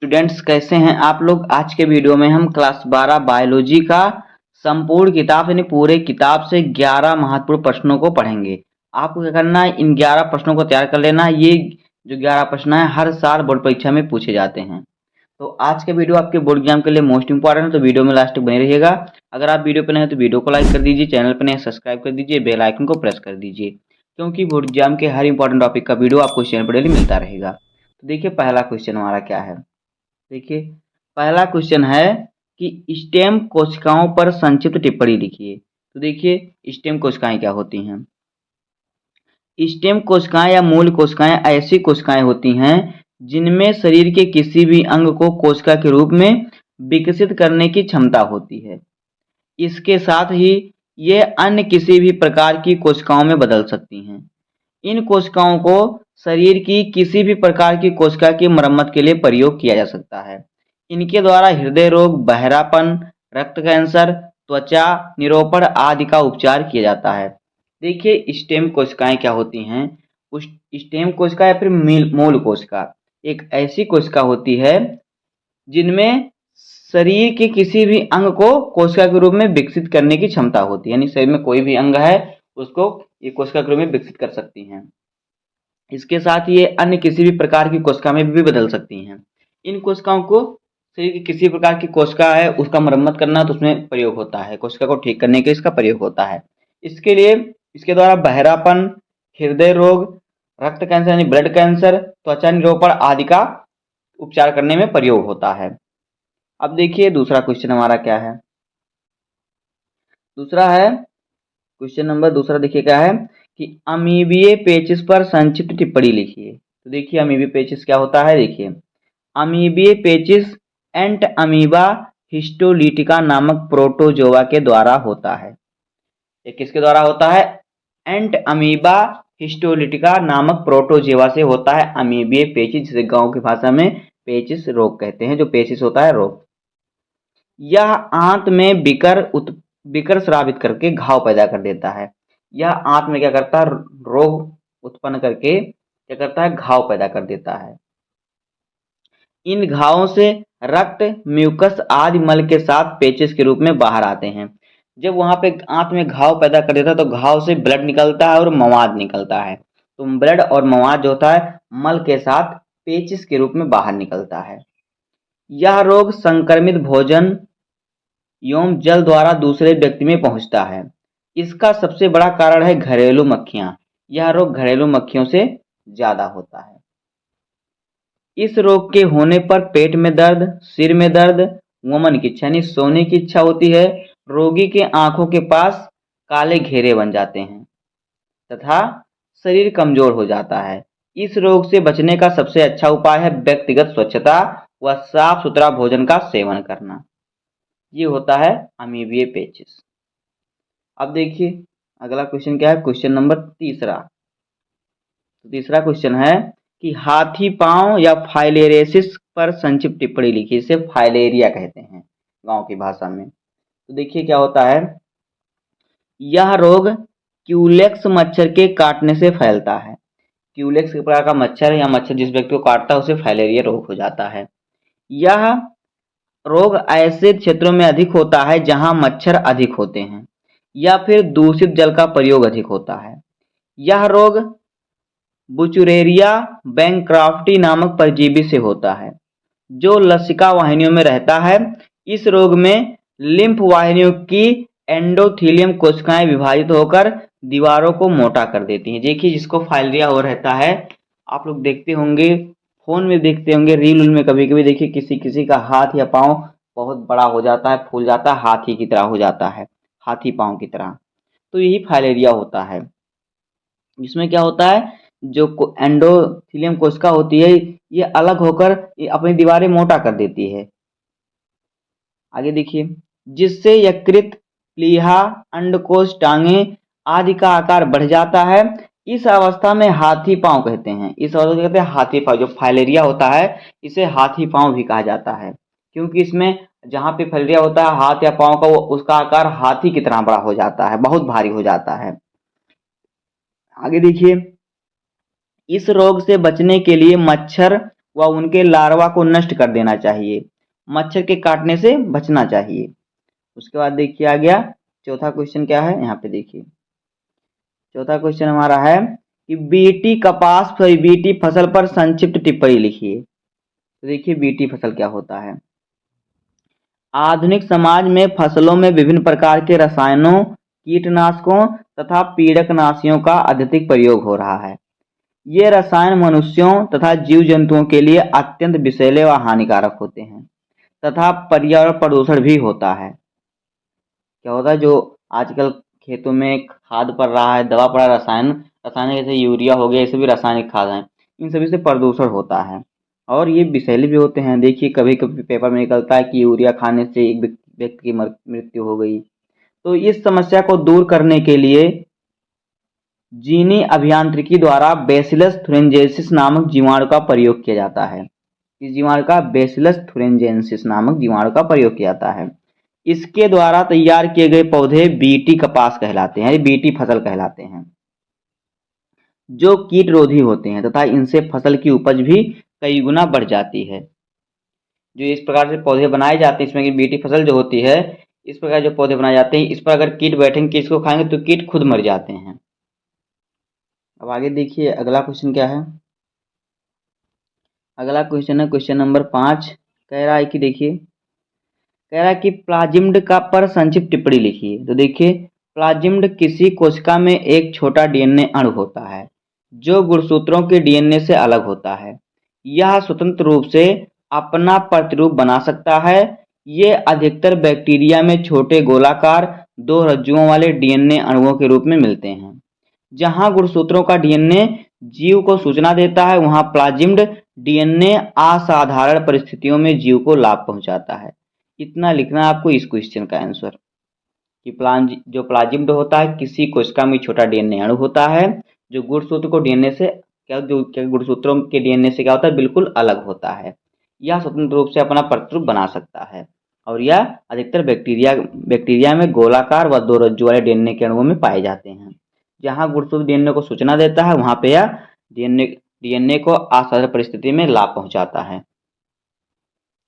Students, कैसे हैं आप लोग। आज के वीडियो में हम क्लास 12 बायोलॉजी का संपूर्ण किताब यानी पूरे किताब से 11 महत्वपूर्ण प्रश्नों को पढ़ेंगे। आपको क्या करना है, इन 11 प्रश्नों को तैयार कर लेना। ये जो 11 प्रश्न है हर साल बोर्ड परीक्षा में पूछे जाते हैं। तो आज के वीडियो आपके बोर्ड एग्जाम के लिए मोस्ट इंपॉर्टेंट है, तो वीडियो में लास्ट तक बने रहिएगा। अगर आप वीडियो पर नए हैं तो वीडियो को लाइक कर दीजिए, चैनल पर नए सब्सक्राइब कर दीजिए, बेल आइकन को प्रेस कर दीजिए, क्योंकि बोर्ड एग्जाम के हर इंपॉर्टेंट टॉपिक का वीडियो आपको इस चैनल पर डेली मिलता रहेगा। तो देखिए पहला क्वेश्चन हमारा क्या है। देखिए पहला क्वेश्चन है कि स्टेम कोशिकाओं पर संक्षिप्त टिप्पणी लिखिए। तो देखिए स्टेम कोशिकाएं क्या होती हैं। स्टेम कोशिकाएं या मूल कोशिकाएं ऐसी कोशिकाएं होती हैं जिनमें शरीर के किसी भी अंग को कोशिका के रूप में विकसित करने की क्षमता होती है। इसके साथ ही ये अन्य किसी भी प्रकार की कोशिकाओं में बदल सकती हैं। इन कोशिकाओं को शरीर की किसी भी प्रकार की कोशिका की मरम्मत के लिए प्रयोग किया जा सकता है। इनके द्वारा हृदय रोग, बहरापन, रक्त कैंसर, त्वचा निरोपण आदि का उपचार किया जाता है। देखिए स्टेम कोशिकाएं क्या होती हैं। उस स्टेम कोशिका या फिर मूल कोशिका एक ऐसी कोशिका होती है जिनमें शरीर के किसी भी अंग को कोशिका के रूप में विकसित करने की क्षमता होती है। यानी शरीर में कोई भी अंग है उसको ये कोशिका के रूप में विकसित कर सकती हैं। इसके साथ ये अन्य किसी भी प्रकार की कोशिका में भी बदल सकती हैं। इन कोशिकाओं को शरीर की किसी प्रकार की कोशिका है उसका मरम्मत करना तो उसमें प्रयोग होता है, कोशिका को ठीक करने के इसका प्रयोग होता है। इसके लिए इसके द्वारा बहरापन, हृदय रोग, रक्त कैंसर यानी ब्लड कैंसर, त्वचा निरोपण आदि का उपचार करने में प्रयोग होता है। अब देखिए दूसरा क्वेश्चन हमारा क्या है। दूसरा है क्वेश्चन नंबर दूसरा देखिए क्या है कि अमीबीय पेचिस पर संक्षिप्त टिप्पणी लिखिए। तो देखिए अमीबीय पेचिस क्या होता है। देखिए अमीबीय पेचिस एंट अमीबा हिस्टोलिटिका नामक प्रोटोजोआ के द्वारा होता है। ये किसके द्वारा होता है। एंट अमीबा हिस्टोलिटिका नामक प्रोटोजोआ से होता है अमीबीय पेचिस, जिसे गांव की भाषा में पेचिस रोग कहते हैं। जो पेचिस होता है रोग, यह आंत में विकर स्रावित करके घाव पैदा कर देता है। यह आंत में क्या करता है, रोग उत्पन्न करके क्या करता है, घाव पैदा कर देता है। इन घावों से रक्त, म्यूकस आदि मल के साथ पेचिस के रूप में बाहर आते हैं। जब वहां पे आंत में घाव पैदा कर देता है तो घाव से ब्लड निकलता है और मवाद निकलता है। तो ब्लड और मवाद जो होता है मल के साथ पेचिस के रूप में बाहर निकलता है। यह रोग संक्रमित भोजन एवं जल द्वारा दूसरे व्यक्ति में पहुंचता है। इसका सबसे बड़ा कारण है घरेलू मक्खियां। यह रोग घरेलू मक्खियों से ज्यादा होता है। इस रोग के होने पर पेट में दर्द, सिर में दर्द, वमन की इच्छा यानी सोने की इच्छा होती है। रोगी के आंखों के पास काले घेरे बन जाते हैं तथा शरीर कमजोर हो जाता है। इस रोग से बचने का सबसे अच्छा उपाय है व्यक्तिगत स्वच्छता व साफ सुथरा भोजन का सेवन करना। ये होता है अमीबीय पेचिस। अब देखिए अगला क्वेश्चन क्या है, क्वेश्चन नंबर तीसरा। तो तीसरा क्वेश्चन है कि हाथी पांव या फाइलेरियसिस पर संक्षिप्त टिप्पणी लिखिए। इसे फाइलेरिया कहते हैं गांव की भाषा में। तो देखिए क्या होता है, यह रोग क्यूलेक्स मच्छर के काटने से फैलता है। क्यूलेक्स के प्रकार का मच्छर या मच्छर जिस व्यक्ति को काटता है उसे फाइलेरिया रोग हो जाता है। यह रोग ऐसे क्षेत्रों में अधिक होता है जहां मच्छर अधिक होते हैं या फिर दूषित जल का प्रयोग अधिक होता है। यह रोग बुचुरेरिया बैंक्राफ्टी नामक परजीवी से होता है जो लसिका वाहिनियों में रहता है। इस रोग में लिम्फ वाहिनियों की एंडोथीलियम कोशिकाएं विभाजित होकर दीवारों को मोटा कर देती हैं। देखिए जिसको फाइलेरिया हो रहता है, आप लोग देखते होंगे, फोन में देखते होंगे, रील में कभी कभी देखिए किसी किसी का हाथ या पांव बहुत बड़ा हो जाता है, फूल जाता है, हाथी की तरह हो जाता है, हाथी पांव की तरह। तो यही फाइलेरिया होता है। इसमें क्या होता है, जो एंडोथीलियम कोशिका होती है ये अलग होकर ये अपनी दीवारें मोटा कर देती है। आगे देखिए, जिससे यकृत, प्लीहा, अंडकोश, टांगे आदि का आकार बढ़ जाता है। इस अवस्था में हाथी पांव कहते हैं। इस अवस्था को कहते हैं हाथी पांव। जो फाइलेरिया होता है इसे हाथी पांव भी कहा जाता है, क्योंकि इसमें जहां पे फाइलेरिया होता है हाथ या पांव का वो उसका आकार हाथी की तरह बड़ा हो जाता है, बहुत भारी हो जाता है। आगे देखिए, इस रोग से बचने के लिए मच्छर व उनके लार्वा को नष्ट कर देना चाहिए। मच्छर के काटने से बचना चाहिए। उसके बाद देखिए आ गया चौथा क्वेश्चन क्या है, यहाँ पे देखिए चौथा क्वेश्चन हमारा है कि बीटी फसल पर संक्षिप्त टिप्पणी लिखिए। तो देखिए बीटी फसल क्या होता है। आधुनिक समाज में फसलों में विभिन्न प्रकार के रसायनों, कीटनाशकों तथा पीड़कनाशियों का अत्यधिक प्रयोग हो रहा है। ये रसायन मनुष्यों तथा जीव जंतुओं के लिए अत्यंत विषैले व हानिकारक होते हैं तथा पर्यावरण प्रदूषण भी होता है। क्या होता है, जो आजकल खेतों में खाद पड़ रहा है, दवा पड़ा है, रसायन जैसे यूरिया हो गया, ये सभी रासायनिक खाद हैं, इन सभी से प्रदूषण होता है और ये विषैले भी होते हैं। देखिए कभी कभी पेपर में निकलता है कि यूरिया खाने से एक व्यक्ति की मृत्यु हो गई। तो इस समस्या को दूर करने के लिए जीनी अभियांत्रिकी द्वारा बेसिलस थुरिनजेंसिस नामक जीवाणु का प्रयोग किया जाता है। इस जीवाणु का बेसिलस थुरिनजेंसिस नामक जीवाणु का प्रयोग किया जाता है। इसके द्वारा तैयार किए गए पौधे बीटी कपास कहलाते हैं, बीटी फसल कहलाते हैं, जो कीट रोधी होते हैं तथा इनसे फसल की उपज भी कई गुना बढ़ जाती है। जो इस प्रकार से पौधे बनाए जाते हैं, इसमें की बीटी फसल जो होती है, इस प्रकार जो पौधे बनाए जाते हैं, इस पर अगर कीट बैठेंगे, इसको खाएंगे तो कीट खुद मर जाते हैं। अब आगे देखिए अगला क्वेश्चन क्या है। अगला क्वेश्चन है क्वेश्चन नंबर 5। कह रहा है कि देखिए कह रहा है कि प्लाजिम्ड का पर संक्षिप्त टिप्पणी लिखिए। तो देखिए प्लाजिम्ड किसी कोशिका में एक छोटा डीएनए अणु होता है जो गुणसूत्रों के डीएनए से अलग होता है। यह स्वतंत्र रूप से अपना प्रतिरूप बना सकता है। ये अधिकतर बैक्टीरिया में छोटे गोलाकार दो रज्जुओं वाले डीएनए अणुओं के रूप में मिलते हैं। जहां गुणसूत्रों का डीएनए जीव को सूचना देता है, वहां प्लाजिम्ड डीएनए असाधारण परिस्थितियों में जीव को लाभ पहुंचाता है। इतना लिखना है आपको इस क्वेश्चन का आंसर कि जो प्लाजिम्ड होता है किसी कोशिका में छोटा डीएनए अणु होता है जो गुणसूत्र को डीएनए से क्या गुणसूत्रों के डीएनए से क्या होता है, बिल्कुल अलग होता है। यह स्वतंत्र रूप से अपना प्रतिरूप बना सकता है और यह अधिकतर बैक्टीरिया में गोलाकार व दो रज्जु वाले डीएनए के अणुओं में पाए जाते हैं। जहां गुणसूत्र डीएनए को सूचना देता है, वहां पे यह डीएनए को असाधारण परिस्थिति में लाभ पहुंचाता है।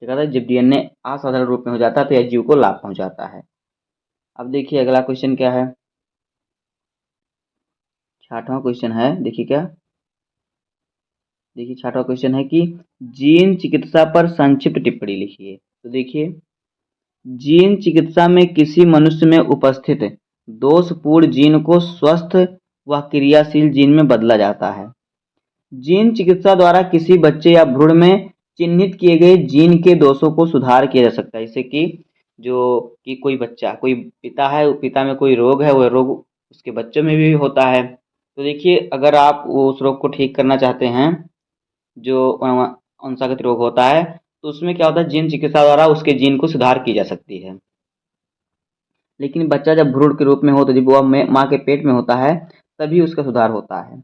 कहता है जब डीएनए असाधारण रूप में हो जाता है तो यह जीव को लाभ पहुंचाता है। अब देखिए अगला क्वेश्चन क्या है। 6वां क्वेश्चन है, देखिए क्या देखिए 6वां क्वेश्चन है कि जीन चिकित्सा पर संक्षिप्त टिप्पणी लिखिए। तो देखिए जीन चिकित्सा में किसी मनुष्य में उपस्थित दोषपूर्ण जीन को स्वस्थ व क्रियाशील जीन में बदला जाता है। जीन चिकित्सा द्वारा किसी बच्चे या भ्रूण में चिन्हित किए गए जीन के दोषों को सुधार किया जा सकता है। जैसे कि कोई बच्चा, कोई पिता है, पिता में कोई रोग है, वह रोग उसके बच्चों में भी होता है। तो देखिए अगर आप उस रोग को ठीक करना चाहते हैं, जो वंशागत रोग होता है, तो उसमें क्या होता है, जीन चिकित्सा द्वारा उसके जीन को सुधार की जा सकती है। लेकिन बच्चा जब भ्रूण के रूप में हो, तो जब वह माँ के पेट में होता है, तभी उसका सुधार होता है।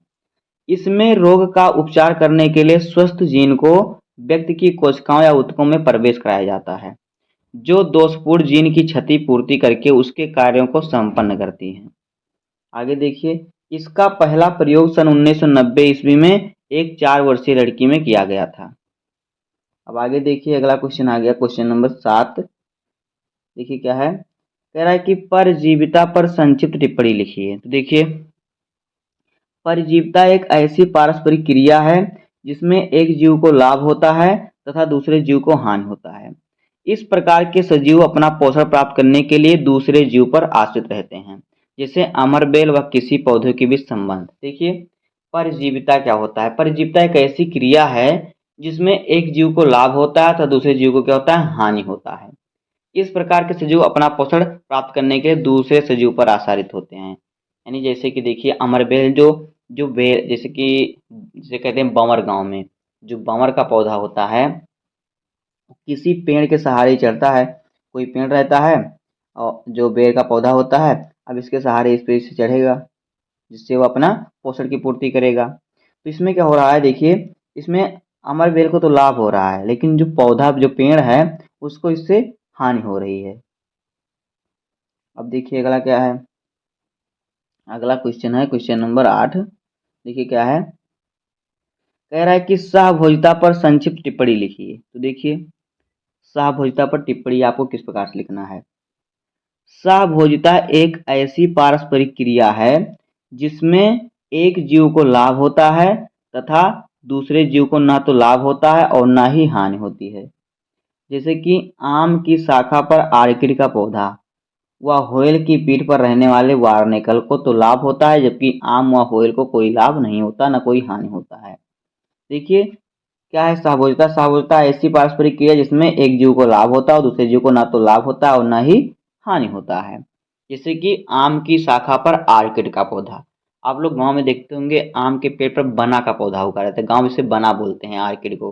इसमें रोग का उपचार करने के लिए स्वस्थ जीन को व्यक्ति की कोशिकाओं या ऊतकों में प्रवेश कराया जाता है, जो दोषपूर्ण जीन की क्षति पूर्ति करके उसके कार्यों को संपन्न करती है। आगे देखिए इसका पहला प्रयोग सन 1990 ईस्वी में एक 4 वर्षीय लड़की में किया गया था। अब आगे देखिए अगला क्वेश्चन आ गया क्वेश्चन नंबर 7। देखिए क्या है, कह रहा है कि परजीविता पर संक्षिप्त टिप्पणी लिखिए। तो देखिए परजीविता एक ऐसी पारस्परिक क्रिया है जिसमें एक जीव को लाभ होता है तथा दूसरे जीव को हानि होता है। इस प्रकार के सजीव अपना पोषण प्राप्त करने के लिए दूसरे जीव पर आश्रित रहते हैं, जैसे अमरबेल व किसी पौधे के बीच संबंध। देखिए परजीविता क्या होता है। परजीविता एक ऐसी क्रिया है जिसमें एक जीव को लाभ होता है तथा दूसरे जीव को क्या होता है, हानि होता है। इस प्रकार के सजीव अपना पोषण प्राप्त करने के लिए दूसरे सजीव पर आधारित होते हैं। यानी जैसे कि देखिए अमरबेल जो जो बेल जैसे कहते हैं बंवर, गांव में जो बंवर का पौधा होता है किसी पेड़ के सहारे ही चढ़ता है। कोई पेड़ रहता है और जो बेर का पौधा होता है, अब इसके सहारे इस पे से चढ़ेगा जिससे वो अपना पोषण की पूर्ति करेगा। तो इसमें क्या हो रहा है, देखिए इसमें अमर बेल को तो लाभ हो रहा है, लेकिन जो पौधा जो पेड़ है उसको इससे हानि हो रही है। अब देखिए अगला क्या है। अगला क्वेश्चन है क्वेश्चन नंबर 8। देखिए क्या है, कह रहा है कि सहभोजिता पर संक्षिप्त टिप्पणी लिखिए। तो देखिए सहभोजिता पर टिप्पणी आपको किस प्रकार से लिखना है। सहभोजिता एक ऐसी पारस्परिक क्रिया है जिसमें एक जीव को लाभ होता है तथा दूसरे जीव को ना तो लाभ होता है और ना ही हानि होती है। जैसे कि आम की शाखा पर आर्किड का पौधा व होयल की पीठ पर रहने वाले वार्निकल को तो लाभ होता है, जबकि आम व होयल को कोई लाभ नहीं होता, न कोई हानि होता है। देखिए क्या है सहभोजिता। सहभोजिता ऐसी पारस्परिक क्रिया जिसमें एक जीव को लाभ होता है और दूसरे जीव को ना तो लाभ होता है और ना ही हानि होता है। जैसे कि आम की शाखा पर आर्किड का पौधा। आप लोग गांव में देखते होंगे आम के पेड़ पर बना का पौधा उगा रहता है, गांव में इसे बना बोलते हैं आर्किड को।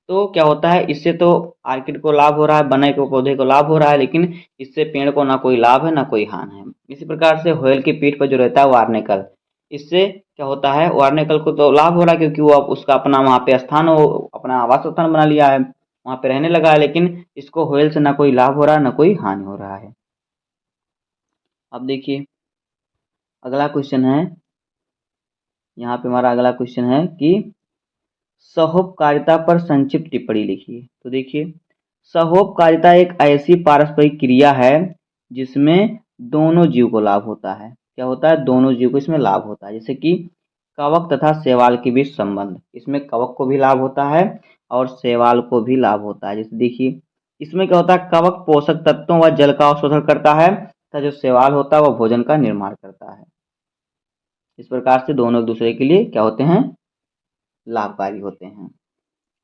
तो क्या होता है, इससे तो आर्किड को लाभ हो रहा है, बना के पौधे को लाभ हो रहा है, लेकिन इससे पेड़ को ना कोई लाभ है ना कोई हानि है। इसी प्रकार से होयल की पीठ पर जो रहता है वार्निकल, इससे क्या होता है, वार्निकल को तो लाभ हो रहा है क्योंकि वो अब उसका अपना वहाँ पे स्थान हो, अपना आवास स्थान बना लिया है, वहाँ पे रहने लगा है, लेकिन इसको होयल से ना कोई लाभ हो रहा है ना कोई हानि हो रहा है। अब देखिए अगला क्वेश्चन है, यहाँ पे हमारा अगला क्वेश्चन है कि सहोपकारिता पर संक्षिप्त टिप्पणी लिखिए। तो देखिए सहोपकारिता एक ऐसी पारस्परिक क्रिया है जिसमें दोनों जीव को लाभ होता है। क्या होता है, दोनों जीव को इसमें लाभ होता है। जैसे कि कवक तथा शैवाल के बीच संबंध, इसमें कवक को भी लाभ होता है और शैवाल को भी लाभ होता है। जैसे देखिए इसमें क्या होता है, कवक पोषक तत्वों व जल का अवशोषण करता है तथा जो शैवाल होता है वह भोजन का निर्माण करता है। इस प्रकार से दोनों एक दूसरे के लिए क्या होते हैं, लाभकारी होते हैं।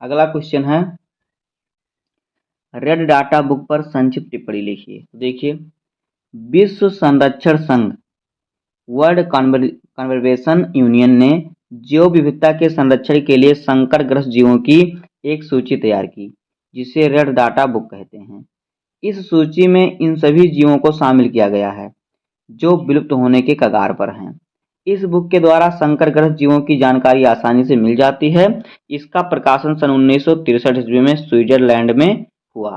अगला क्वेश्चन है रेड डाटा बुक पर संक्षिप्त टिप्पणी लिखिए। तो देखिए विश्व संरक्षण संघ वर्ल्ड कन्जर्वेशन यूनियन ने जैव विविधता के संरक्षण के लिए संकटग्रस्त जीवों की एक सूची तैयार की जिसे रेड डाटा बुक कहते हैं। इस सूची में इन सभी जीवों को शामिल किया गया है जो विलुप्त होने के कगार पर हैं। इस बुक के द्वारा संकटग्रस्त जीवों की जानकारी आसानी से मिल जाती है। इसका प्रकाशन सन 1963 ईस्वी में स्विट्जरलैंड में हुआ।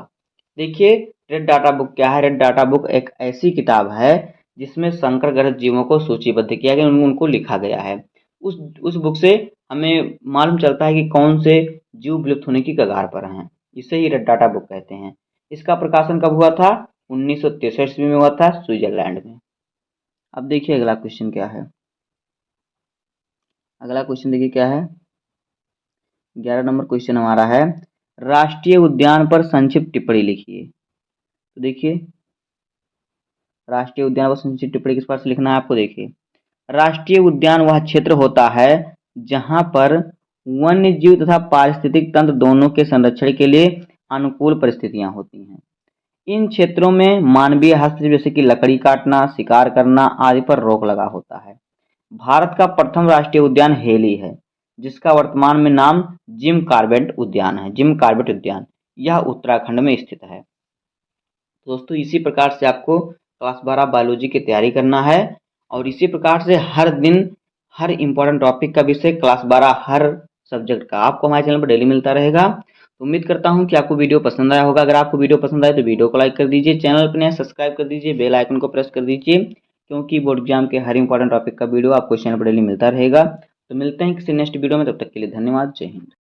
देखिए रेड डाटा बुक क्या है। रेड डाटा बुक एक ऐसी किताब है जिसमें संकटग्रस्त जीवों को सूचीबद्ध किया गया, उनको लिखा गया है। उस बुक से हमें मालूम चलता है कि कौन से जीव विलुप्त होने की कगार पर हैं। इसे ही रेड डाटा बुक कहते हैं। इसका प्रकाशन कब हुआ था, 1963 ईस्वी में हुआ था स्विट्जरलैंड में। अब देखिए अगला क्वेश्चन क्या है। अगला क्वेश्चन देखिए क्या है, 11 नंबर क्वेश्चन हमारा है राष्ट्रीय उद्यान पर संक्षिप्त टिप्पणी लिखिए। तो देखिए राष्ट्रीय उद्यान पर संक्षिप्त टिप्पणी किस प्रकार से लिखना है आपको। देखिए राष्ट्रीय उद्यान वह क्षेत्र होता है जहां पर वन्य जीव तथा पारिस्थितिक तंत्र दोनों के संरक्षण के लिए अनुकूल परिस्थितियां होती हैं। इन क्षेत्रों में मानवीय हस्तक्षेप जैसे कि लकड़ी काटना, शिकार करना आदि पर रोक लगा होता है। भारत का प्रथम राष्ट्रीय उद्यान हेली है जिसका वर्तमान में नाम जिम कॉर्बेट उद्यान है। जिम कॉर्बेट उद्यान यह उत्तराखंड में स्थित है। दोस्तों इसी प्रकार से आपको क्लास 12 बायोलॉजी की तैयारी करना है और इसी प्रकार से हर दिन हर इंपॉर्टेंट टॉपिक का विषय क्लास 12 हर सब्जेक्ट का आपको हमारे चैनल पर डेली मिलता रहेगा। तो उम्मीद करता हूं कि आपको वीडियो पसंद आया होगा। अगर आपको वीडियो पसंद आए तो वीडियो को लाइक कर दीजिए, चैनल पर नया सब्सक्राइब कर दीजिए, बेल आइकन को प्रेस कर दीजिए क्योंकि बोर्ड एग्जाम के हर इंपॉर्टेंट टॉपिक का वीडियो आपको चैनल पर डेली मिलता रहेगा। तो मिलते हैं किसी नेक्स्ट वीडियो में, तब तक के लिए धन्यवाद। जय हिंद।